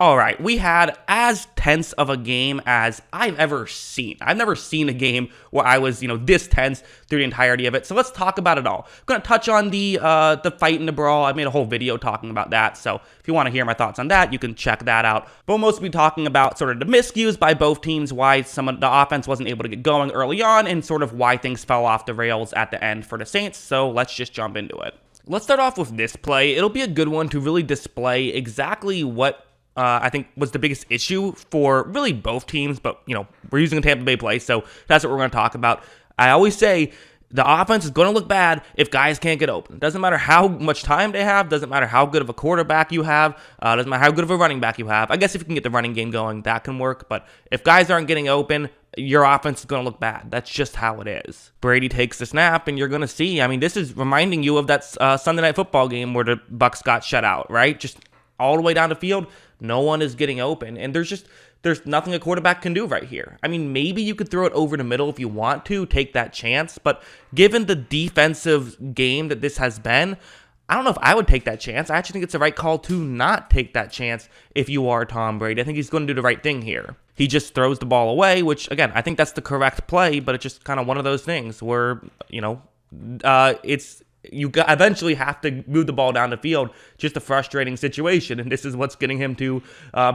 All right, we had as tense of a game as I've ever seen. I've never seen a game where I was, this tense through the entirety of it. So let's talk about it all. I'm going to touch on the fight and the brawl. I made a whole video talking about that. So if you want to hear my thoughts on that, you can check that out. But we'll mostly be talking about sort of the miscues by both teams, why some of the offense wasn't able to get going early on, and sort of why things fell off the rails at the end for the Saints. So let's just jump into it. Let's start off with this play. It'll be a good one to really display exactly what I think was the biggest issue for really both teams, but, we're using a Tampa Bay play, so that's what we're going to talk about. I always say the offense is going to look bad if guys can't get open. Doesn't matter how much time they have, doesn't matter how good of a quarterback you have, doesn't matter how good of a running back you have. I guess if you can get the running game going, that can work, but if guys aren't getting open, your offense is going to look bad. That's just how it is. Brady takes the snap, and you're going to see, this is reminding you of that Sunday Night Football game where the Bucs got shut out, right? Just all the way down the field, no one is getting open, and there's nothing a quarterback can do right here. Maybe you could throw it over the middle if you want to, take that chance, but given the defensive game that this has been, I don't know if I would take that chance. I actually think it's the right call to not take that chance if you are Tom Brady. I think he's going to do the right thing here. He just throws the ball away, which, again, I think that's the correct play, but it's just kind of one of those things where, you eventually have to move the ball down the field. Just a frustrating situation, and this is what's getting him to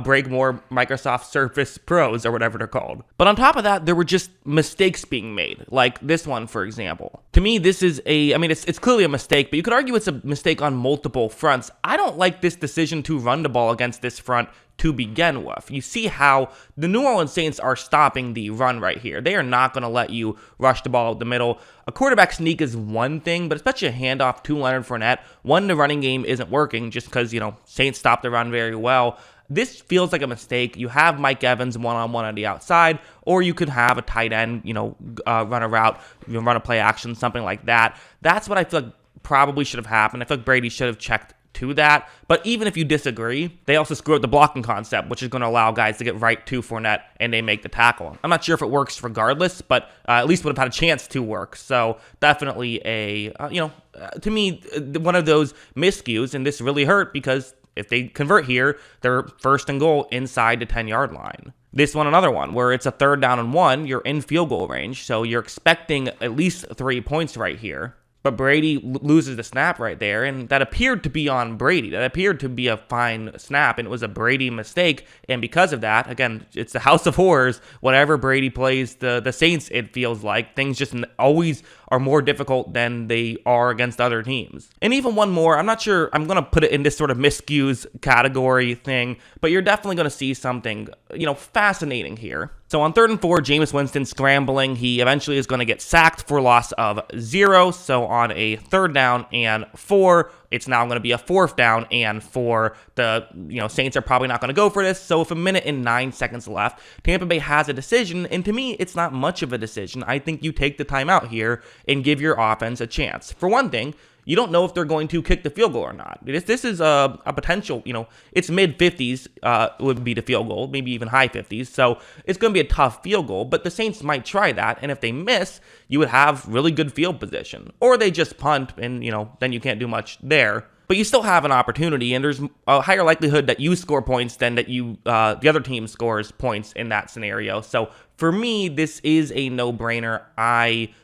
break more Microsoft Surface Pros or whatever they're called. But on top of that, there were just mistakes being made, like this one, for example. To me, this is it's clearly a mistake, but you could argue it's a mistake on multiple fronts. I don't like this decision to run the ball against this front to begin with. You see how the New Orleans Saints are stopping the run right here. They are not going to let you rush the ball out the middle. A quarterback sneak is one thing, but especially a handoff to Leonard Fournette, when the running game isn't working just because, Saints stop the run very well. This feels like a mistake. You have Mike Evans one-on-one on the outside, or you could have a tight end, run a route, run a play action, something like that. That's what I feel like probably should have happened. I feel like Brady should have checked to that. But even if you disagree, they also screw up the blocking concept, which is going to allow guys to get right to Fournette and they make the tackle. I'm not sure if it works regardless, but at least would have had a chance to work. So definitely to me, one of those miscues, and this really hurt because if they convert here, they're first and goal inside the 10-yard line. This one, another one, where it's a 3rd down and 1, you're in field goal range, so you're expecting at least 3 points right here. But Brady loses the snap right there, and that appeared to be on Brady. That appeared to be a fine snap, and it was a Brady mistake. And because of that, again, it's the house of horrors. Whenever Brady plays the Saints, it feels like things just always are more difficult than they are against other teams. And even one more, I'm not sure, I'm going to put it in this sort of miscues category thing, but you're definitely going to see something, fascinating here. So on 3rd and 4, Jameis Winston scrambling. He eventually is going to get sacked for loss of 0. So on a 3rd down and 4, it's now going to be a 4th down and 4. The Saints are probably not going to go for this. So with 1 minute and 9 seconds left, Tampa Bay has a decision. And to me, it's not much of a decision. I think you take the timeout here and give your offense a chance. For one thing, you don't know if they're going to kick the field goal or not. This is a potential, it's mid-50s would be the field goal, maybe even high 50s. So it's going to be a tough field goal, but the Saints might try that. And if they miss, you would have really good field position. Or they just punt and, then you can't do much there. But you still have an opportunity, and there's a higher likelihood that you score points than that the other team scores points in that scenario. So for me, this is a no-brainer. I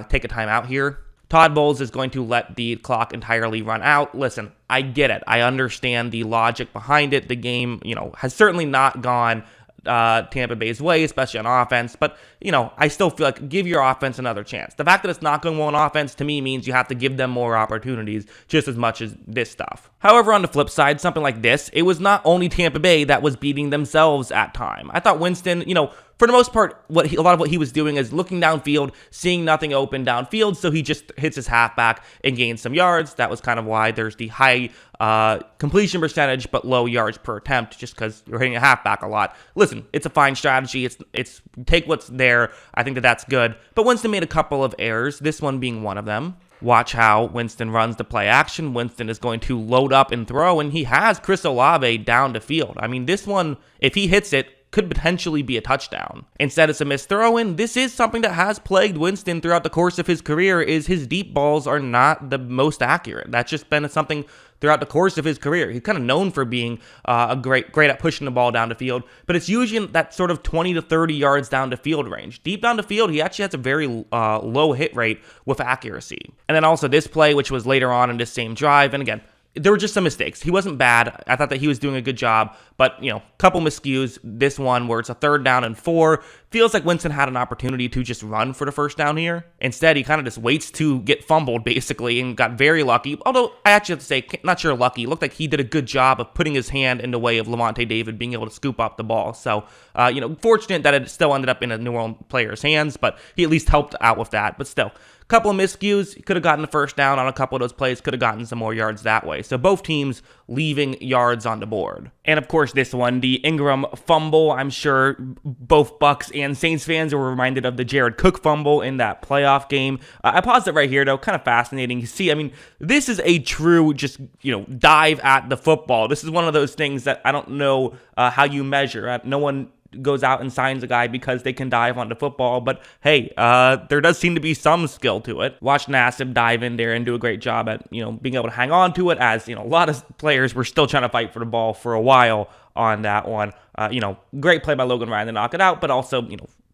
take a timeout here. Todd Bowles is going to let the clock entirely run out. Listen, I get it. I understand the logic behind it. The game, has certainly not gone Tampa Bay's way, especially on offense. But, I still feel like give your offense another chance. The fact that it's not going well on offense, to me, means you have to give them more opportunities just as much as this stuff. However, on the flip side, something like this, it was not only Tampa Bay that was beating themselves at time. I thought Winston, for the most part, a lot of what he was doing is looking downfield, seeing nothing open downfield, so he just hits his halfback and gains some yards. That was kind of why there's the high completion percentage but low yards per attempt, just because you're hitting a halfback a lot. Listen, it's a fine strategy. It's take what's there. I think that's good. But Winston made a couple of errors, this one being one of them. Watch how Winston runs the play action. Winston is going to load up and throw, and he has Chris Olave down the field. This one, if he hits it, could potentially be a touchdown. Instead, it's a missed throw, and this is something that has plagued Winston throughout the course of his career, is his deep balls are not the most accurate. That's just been something throughout the course of his career. He's kind of known for being great at pushing the ball down the field, but it's usually in that sort of 20 to 30 yards down the field range. Deep down the field, he actually has a very low hit rate with accuracy. And then also this play, which was later on in this same drive, and again, there were just some mistakes. He wasn't bad. I thought that he was doing a good job, but, couple miscues. This one where it's a 3rd down and 4, feels like Winston had an opportunity to just run for the first down here. Instead, he kind of just waits to get fumbled, basically, and got very lucky. Although, I actually have to say, not sure lucky. It looked like he did a good job of putting his hand in the way of Lavonte David being able to scoop up the ball. So, fortunate that it still ended up in a New Orleans player's hands, but he at least helped out with that. But still, couple of miscues, could have gotten the first down on a couple of those plays, could have gotten some more yards that way. So both teams leaving yards on the board. And of course this one, the Ingram fumble, I'm sure both Bucs and Saints fans were reminded of the Jared Cook fumble in that playoff game. I paused it right here though, kind of fascinating. You see, this is a true just, dive at the football. This is one of those things that I don't know how you measure. No one goes out and signs a guy because they can dive onto football, but hey, there does seem to be some skill to it. Watch Nassib dive in there and do a great job at, being able to hang on to it, as, a lot of players were still trying to fight for the ball for a while on that one. Great play by Logan Ryan to knock it out, but also,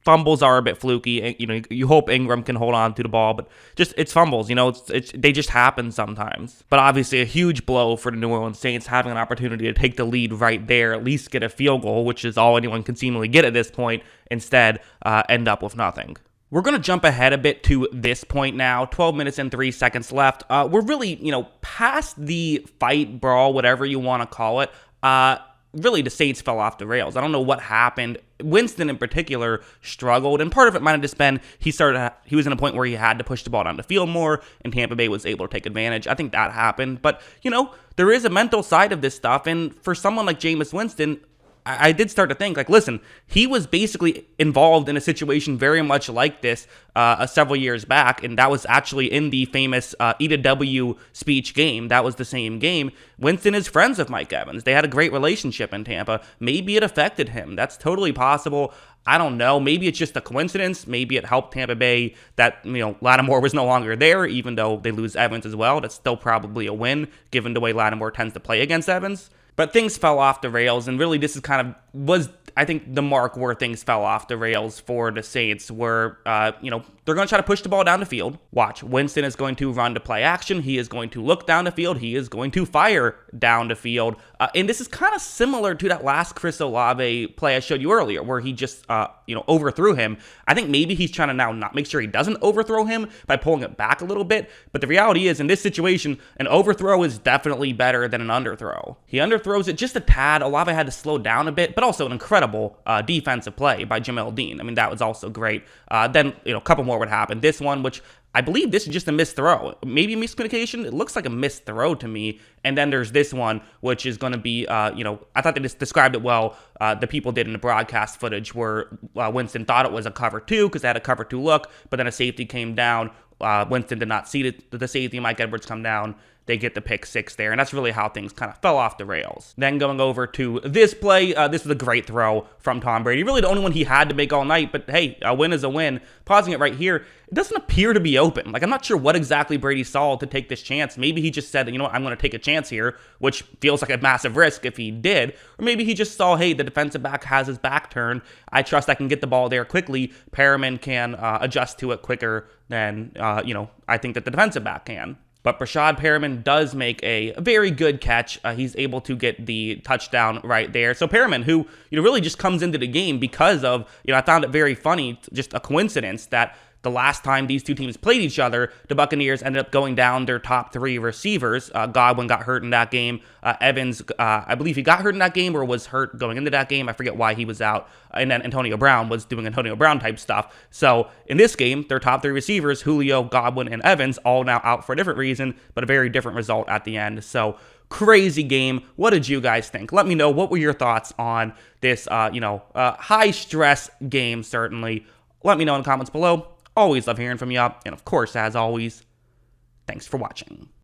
fumbles are a bit fluky. You hope Ingram can hold on to the ball, but it's fumbles. They just happen sometimes. But obviously a huge blow for the New Orleans Saints, having an opportunity to take the lead right there, at least get a field goal, which is all anyone can seemingly get at this point. Instead, end up with nothing. We're going to jump ahead a bit to this point now. 12 minutes and 3 seconds left. We're really, past the fight, brawl, whatever you want to call it. Really, the Saints fell off the rails. I don't know what happened. Winston in particular struggled, and part of it might have just been he was in a point where he had to push the ball down the field more, and Tampa Bay was able to take advantage. I think that happened, but there is a mental side of this stuff, and for someone like Jameis Winston, I did start to think, listen, he was basically involved in a situation very much like this several years back, and that was actually in the famous Eat a W speech game. That was the same game. Winston is friends with Mike Evans. They had a great relationship in Tampa. Maybe it affected him. That's totally possible. I don't know. Maybe it's just a coincidence. Maybe it helped Tampa Bay that, Lattimore was no longer there, even though they lose Evans as well. That's still probably a win, given the way Lattimore tends to play against Evans. But things fell off the rails, and really this is was, I think, the mark where things fell off the rails for the Saints, where, they're going to try to push the ball down the field. Watch, Winston is going to run to play action. He is going to look down the field. He is going to fire down the field. And this is kind of similar to that last Chris Olave play I showed you earlier, where he just, overthrew him. I think maybe he's trying to now not make sure he doesn't overthrow him by pulling it back a little bit. But the reality is, in this situation, an overthrow is definitely better than an underthrow. He underthrows it just a tad. Olave had to slow down a bit, but also an incredible defensive play by Jamel Dean. That was also great. Then, a couple more would happen. This one, which I believe this is just a missed throw. Maybe miscommunication. It looks like a missed throw to me. And then there's this one, which is going to be, I thought they just described it well. The people did in the broadcast footage where Winston thought it was a cover 2 because they had a cover 2 look, but then a safety came down. Winston did not see the safety. Mike Edwards come down. They get the pick 6 there, and that's really how things kind of fell off the rails. Then going over to this play, this was a great throw from Tom Brady. Really the only one he had to make all night, but hey, a win is a win. Pausing it right here, it doesn't appear to be open. I'm not sure what exactly Brady saw to take this chance. Maybe he just said, I'm going to take a chance here, which feels like a massive risk if he did. Or maybe he just saw, hey, the defensive back has his back turned. I trust I can get the ball there quickly. Perriman can adjust to it quicker than, I think that the defensive back can. But Brashad Perriman does make a very good catch. He's able to get the touchdown right there. So Perriman, who really just comes into the game because of, I found it very funny, just a coincidence that the last time these two teams played each other, the Buccaneers ended up going down their top 3 receivers. Godwin got hurt in that game. Evans, I believe he got hurt in that game or was hurt going into that game. I forget why he was out. And then Antonio Brown was doing Antonio Brown type stuff. So in this game, their top 3 receivers, Julio, Godwin, and Evans, all now out for a different reason, but a very different result at the end. So crazy game. What did you guys think? Let me know. What were your thoughts on this, high stress game, certainly. Let me know in the comments below. Always love hearing from you. And of course, as always, thanks for watching.